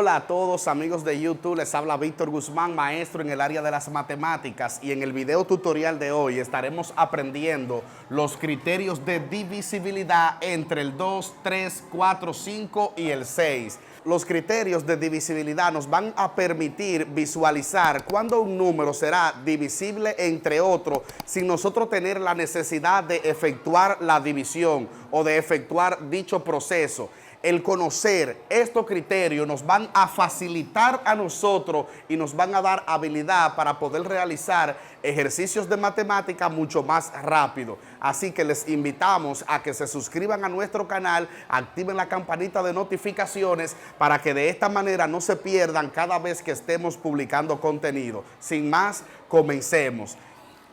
Hola a todos amigos de YouTube, les habla Víctor Guzmán, maestro en el área de las matemáticas, y en el video tutorial de hoy estaremos aprendiendo los criterios de divisibilidad entre el 2, 3, 4, 5 y el 6. Los criterios de divisibilidad nos van a permitir visualizar cuándo un número será divisible entre otro sin nosotros tener la necesidad de efectuar la división o de efectuar dicho proceso. El conocer estos criterios nos van a facilitar a nosotros y nos van a dar habilidad para poder realizar ejercicios de matemática mucho más rápido. Así que les invitamos a que se suscriban a nuestro canal, activen la campanita de notificaciones para que de esta manera no se pierdan cada vez que estemos publicando contenido. Sin más, comencemos.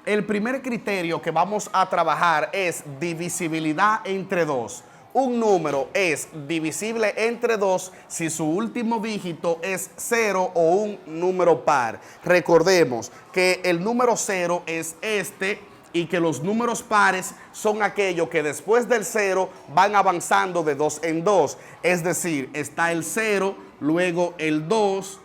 El primer criterio que vamos a trabajar es divisibilidad entre 2. Un número es divisible entre 2 si su último dígito es 0 o un número par. Recordemos que el número 0 es este y que los números pares son aquellos que después del 0 van avanzando de 2 en 2. Es decir, está el 0, luego el 2,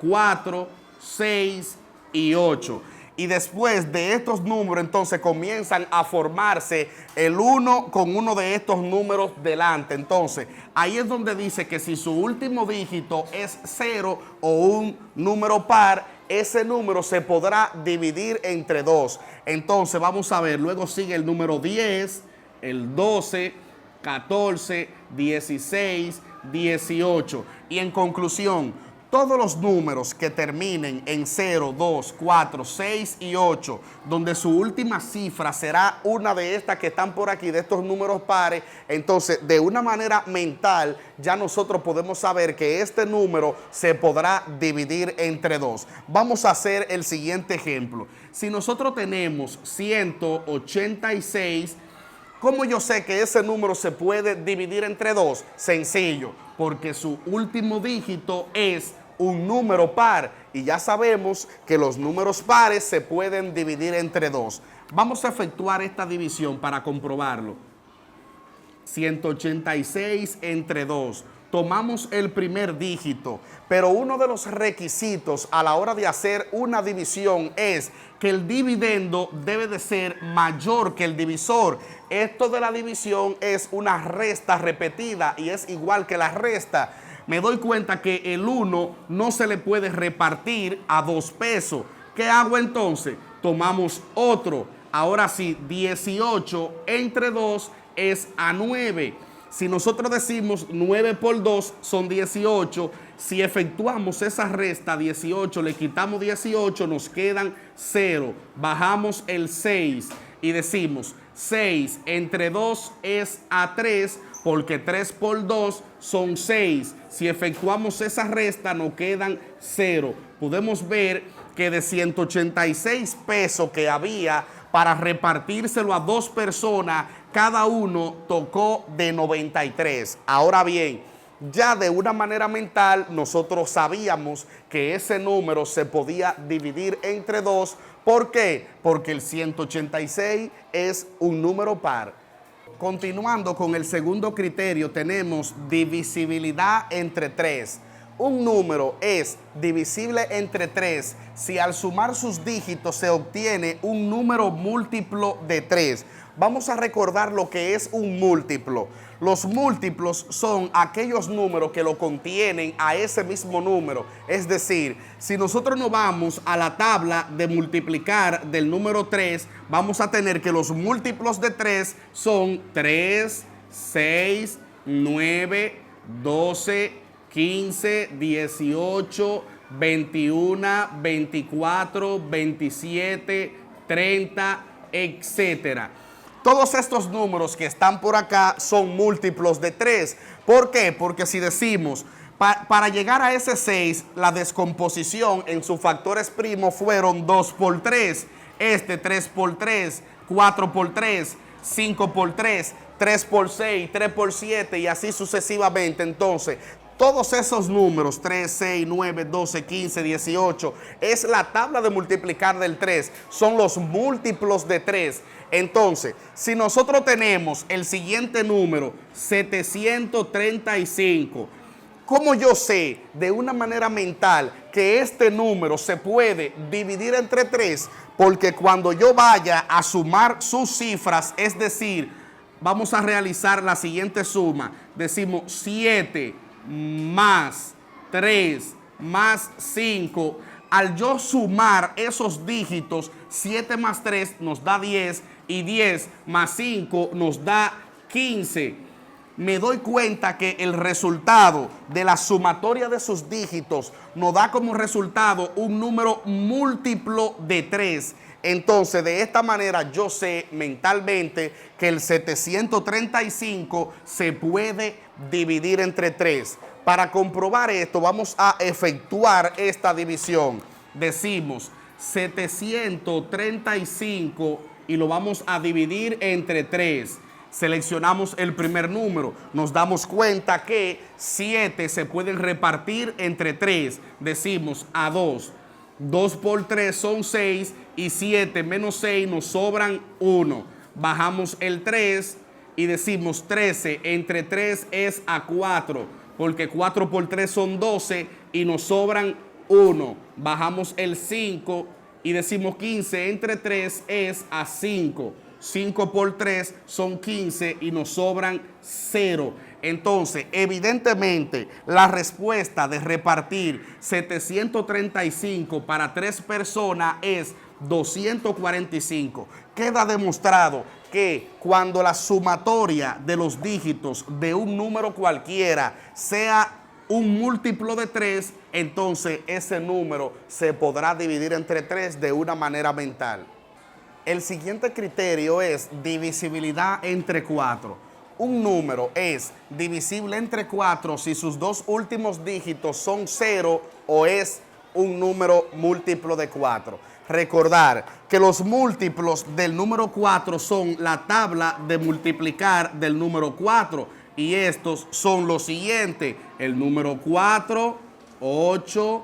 4, 6 y 8. Y después de estos números, entonces comienzan a formarse el 1 con uno de estos números delante. Entonces, ahí es donde dice que si su último dígito es 0 o un número par, ese número se podrá dividir entre 2. Entonces, vamos a ver, luego sigue el número 10, el 12, 14, 16, 18. Y en conclusión, todos los números que terminen en 0, 2, 4, 6 y 8, donde su última cifra será una de estas que están por aquí, de estos números pares, entonces de una manera mental ya nosotros podemos saber que este número se podrá dividir entre 2. Vamos a hacer el siguiente ejemplo. Si nosotros tenemos 186, ¿cómo yo sé que ese número se puede dividir entre 2? Sencillo, porque su último dígito es un número par y ya sabemos que los números pares se pueden dividir entre 2. Vamos a efectuar esta división para comprobarlo. 186 entre 2. Tomamos el primer dígito, pero uno de los requisitos a la hora de hacer una división es que el dividendo debe de ser mayor que el divisor. Esto de la división es una resta repetida y es igual que la resta. Me doy cuenta que el 1 no se le puede repartir a 2 pesos. ¿Qué hago entonces? Tomamos otro. Ahora sí, 18 entre 2 es a 9. Si nosotros decimos 9 por 2 son 18, si efectuamos esa resta 18, le quitamos 18, nos quedan 0. Bajamos el 6 y decimos 6 entre 2 es a 3, porque 3 por 2 son 6. Si efectuamos esa resta nos quedan 0. Podemos ver que de 186 pesos que había para repartírselo a 2 personas, cada uno tocó de 93. Ahora bien, ya de una manera mental nosotros sabíamos que ese número se podía dividir entre 2. ¿Por qué? Porque el 186 es un número par. Continuando con el segundo criterio, tenemos divisibilidad entre 3. Un número es divisible entre 3 si al sumar sus dígitos se obtiene un número múltiplo de 3. Vamos a recordar lo que es un múltiplo. Los múltiplos son aquellos números que lo contienen a ese mismo número. Es decir, si nosotros nos vamos a la tabla de multiplicar del número 3, vamos a tener que los múltiplos de 3 son 3, 6, 9, 12, 15, 18, 21, 24, 27, 30, etcétera. Todos estos números que están por acá son múltiplos de 3. ¿Por qué? Porque si decimos, para llegar a ese 6, la descomposición en sus factores primos fueron 2 por 3, 3 por 3, 4 por 3, 5 por 3, 3 por 6, 3 por 7 y así sucesivamente. Entonces, todos esos números, 3, 6, 9, 12, 15, 18, es la tabla de multiplicar del 3, son los múltiplos de 3. Entonces, si nosotros tenemos el siguiente número, 735, ¿Cómo yo sé de una manera mental que este número se puede dividir entre 3? Porque cuando yo vaya a sumar sus cifras, es decir, vamos a realizar la siguiente suma. Decimos 7 más 3 más 5. Al yo sumar esos dígitos, 7 más 3 nos da 10 y 10 más 5 nos da 15. Me doy cuenta que el resultado de la sumatoria de sus dígitos nos da como resultado un número múltiplo de 3. Entonces, de esta manera yo sé mentalmente que el 735 se puede dividir entre 3. Para comprobar esto, vamos a efectuar esta división. Decimos 735 y lo vamos a dividir entre 3. Seleccionamos el primer número, nos damos cuenta que 7 se pueden repartir entre 3. Decimos a 2. 2 por 3 son 6 y 7 menos 6 nos sobran 1. Bajamos el 3 y decimos 13 entre 3 es a 4, porque 4 por 3 son 12 y nos sobran 1. Bajamos el 5 y decimos 15 entre 3 es a 5. 5 por 3 son 15 y nos sobran 0. Entonces, evidentemente, la respuesta de repartir 735 para 3 personas es 245. Queda demostrado que cuando la sumatoria de los dígitos de un número cualquiera sea un múltiplo de 3, entonces ese número se podrá dividir entre 3 de una manera mental. El siguiente criterio es divisibilidad entre 4. Un número es divisible entre 4 si sus dos últimos dígitos son 0 o es un número múltiplo de 4. Recordar que los múltiplos del número 4 son la tabla de multiplicar del número 4 y estos son los siguientes: el número 4, 8,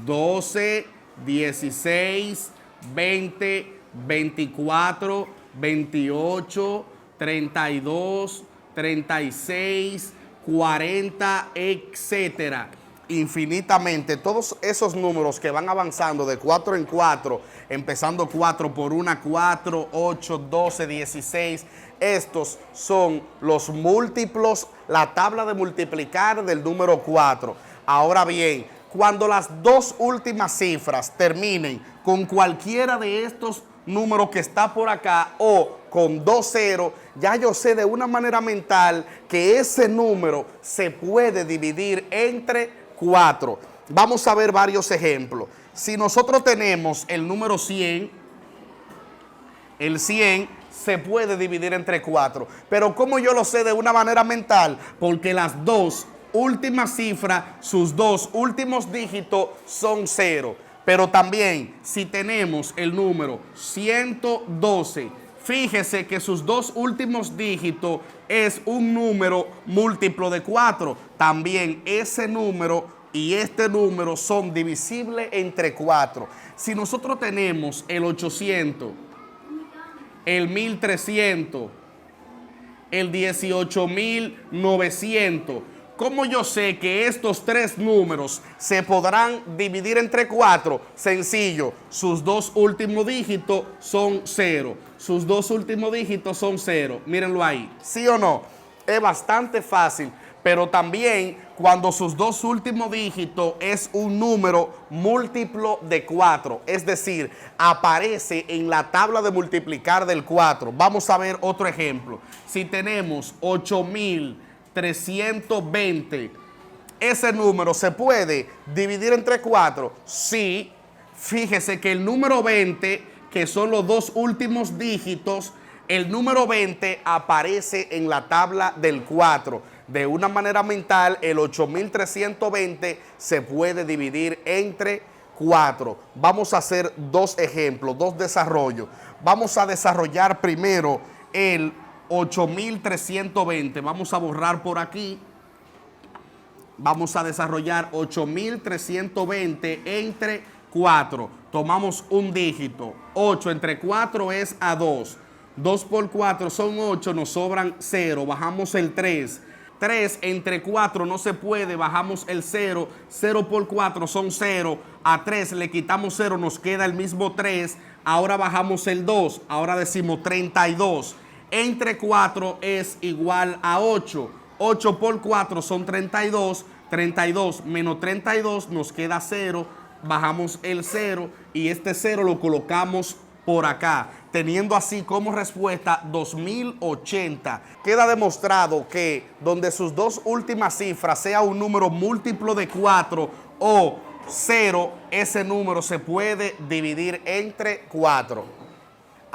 12, 16, 20, 24, 28, 32, 36, 40, etcétera. Infinitamente, todos esos números que van avanzando de 4 en 4, empezando 4 por 1, 4, 8, 12, 16, estos son los múltiplos, la tabla de multiplicar del número 4. Ahora bien, cuando las dos últimas cifras terminen con cualquiera de estos número que está por acá o con 2 ceros, ya yo sé de una manera mental que ese número se puede dividir entre 4. Vamos a ver varios ejemplos. Si nosotros tenemos el número 100, el 100 se puede dividir entre 4. Pero ¿cómo yo lo sé de una manera mental? Porque las dos últimas cifras, sus dos últimos dígitos son 0. Pero también, si tenemos el número 112, fíjese que sus dos últimos dígitos es un número múltiplo de 4. También ese número y este número son divisibles entre 4. Si nosotros tenemos el 800, el 1300, el 18900, ¿cómo yo sé que estos tres números se podrán dividir entre 4? Sencillo, sus dos últimos dígitos son 0. Sus dos últimos dígitos son 0. Mírenlo ahí. ¿Sí o no? Es bastante fácil, pero también cuando sus dos últimos dígitos es un número múltiplo de 4, es decir, aparece en la tabla de multiplicar del 4. Vamos a ver otro ejemplo. Si tenemos 8320, ¿ese número se puede dividir entre 4? Sí. Fíjese que el número 20, que son los dos últimos dígitos, el número 20 aparece en la tabla del 4. De una manera mental, el 8320 se puede dividir entre 4. Vamos a hacer dos ejemplos, dos desarrollos. Vamos a desarrollar primero el 8320. Vamos a borrar por aquí. Vamos a desarrollar 8320 entre 4. Tomamos un dígito. 8 entre 4 es a 2. 2 por 4 son 8, nos sobran 0. Bajamos el 3. 3 entre 4 no se puede, bajamos el 0, 0 por 4 son 0, a 3 le quitamos 0, nos queda el mismo 3, ahora bajamos el 2, ahora decimos 32, entre 4 es igual a 8, 8 por 4 son 32, 32 menos 32 nos queda 0, bajamos el 0 y este 0 lo colocamos por acá, teniendo así como respuesta 2080. Queda demostrado que donde sus dos últimas cifras sea un número múltiplo de 4 o 0, ese número se puede dividir entre 4.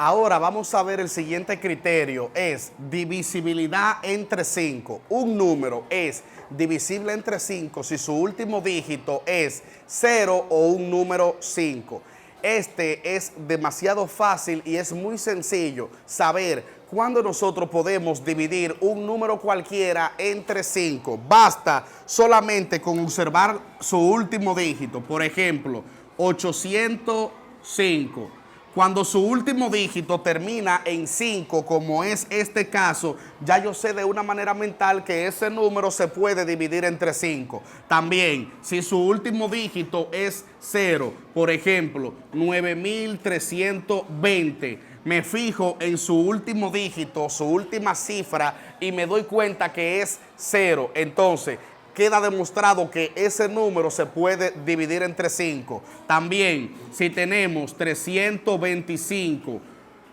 Ahora vamos a ver el siguiente criterio, es divisibilidad entre 5. Un número es divisible entre 5 si su último dígito es 0 o un número 5. Este es demasiado fácil y es muy sencillo saber cuándo nosotros podemos dividir un número cualquiera entre 5. Basta solamente con observar su último dígito. Por ejemplo, 805. Cuando su último dígito termina en 5, como es este caso, ya yo sé de una manera mental que ese número se puede dividir entre 5. También, si su último dígito es 0, por ejemplo, 9320, me fijo en su último dígito, su última cifra, y me doy cuenta que es 0. Entonces, queda demostrado que ese número se puede dividir entre 5. También, si tenemos 325,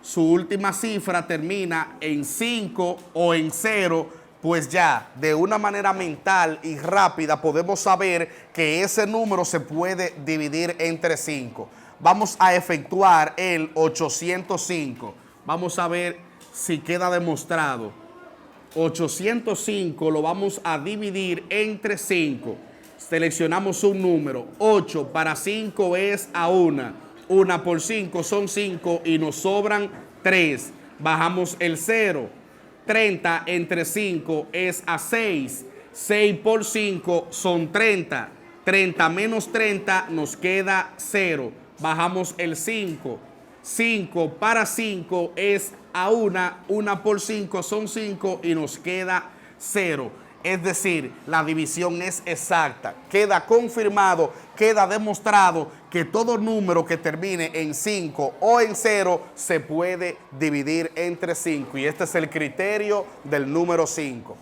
su última cifra termina en 5 o en 0, pues ya de una manera mental y rápida podemos saber que ese número se puede dividir entre 5. Vamos a efectuar el 805. Vamos a ver si queda demostrado. 805 lo vamos a dividir entre 5. Seleccionamos un número. 8 para 5 es a 1. 1 por 5 son 5 y nos sobran 3. Bajamos el 0. 30 entre 5 es a 6. 6 por 5 son 30. 30 menos 30 nos queda 0. Bajamos el 5. 5 para 5 es a 1, 1 por 5 son 5 y nos queda 0. Es decir, la división es exacta. Queda confirmado, queda demostrado que todo número que termine en 5 o en 0 se puede dividir entre 5. Y este es el criterio del número 5.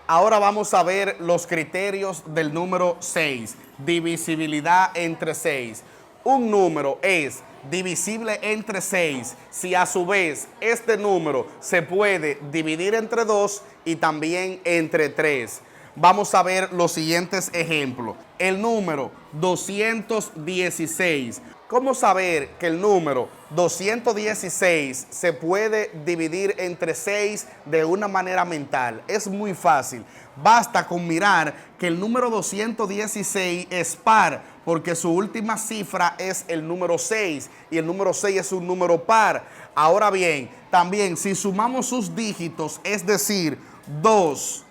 Ahora vamos a ver los criterios del número 6. Divisibilidad entre 6. Un número es divisible entre 6 si a su vez este número se puede dividir entre 2 y también entre 3. Vamos a ver los siguientes ejemplos. El número 216. ¿Cómo saber que el número 216 se puede dividir entre 6 de una manera mental? Es muy fácil. Basta con mirar que el número 216 es par, porque su última cifra es el número 6 y el número 6 es un número par. Ahora bien, también si sumamos sus dígitos, es decir, 2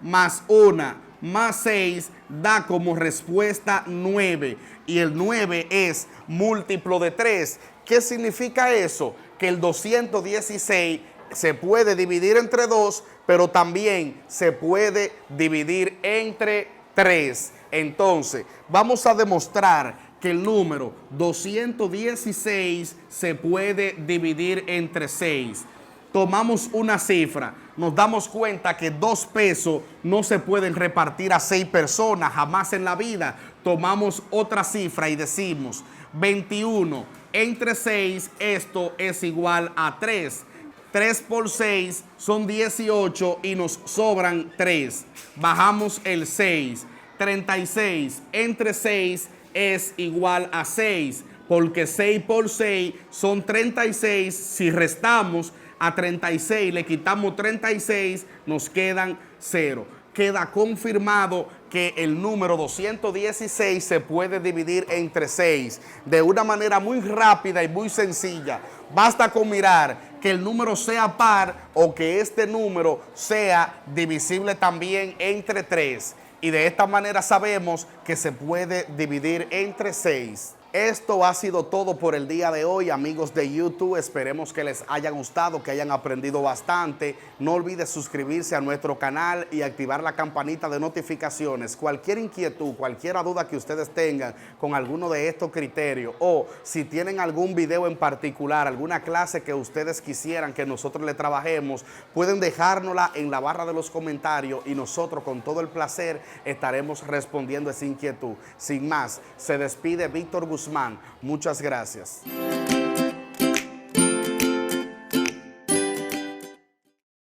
más 1 más 6 da como respuesta 9 y el 9 es múltiplo de 3. ¿Qué significa eso? Que el 216 se puede dividir entre 2, pero también se puede dividir entre 3. Entonces, vamos a demostrar que el número 216 se puede dividir entre 6. Tomamos una cifra, nos damos cuenta que 2 pesos no se pueden repartir a 6 personas, jamás en la vida. Tomamos otra cifra y decimos 21 entre 6, esto es igual a 3. 3 por 6 son 18 y nos sobran 3. Bajamos el 6. 36 entre 6 es igual a 6, porque 6 por 6 son 36. Si restamos a 36, le quitamos 36, nos quedan 0. Queda confirmado que el número 216 se puede dividir entre 6 de una manera muy rápida y muy sencilla. Basta con mirar que el número sea par o que este número sea divisible también entre 3. Y de esta manera sabemos que se puede dividir entre 6. Esto ha sido todo por el día de hoy, amigos de YouTube. Esperemos que les haya gustado, que hayan aprendido bastante. No olvides suscribirse a nuestro canal y activar la campanita de notificaciones. Cualquier inquietud, cualquier duda que ustedes tengan con alguno de estos criterios, o si tienen algún video en particular, alguna clase que ustedes quisieran que nosotros le trabajemos, pueden dejárnosla en la barra de los comentarios y nosotros con todo el placer estaremos respondiendo esa inquietud. Sin más, se despide Víctor Guzmán. Muchas gracias.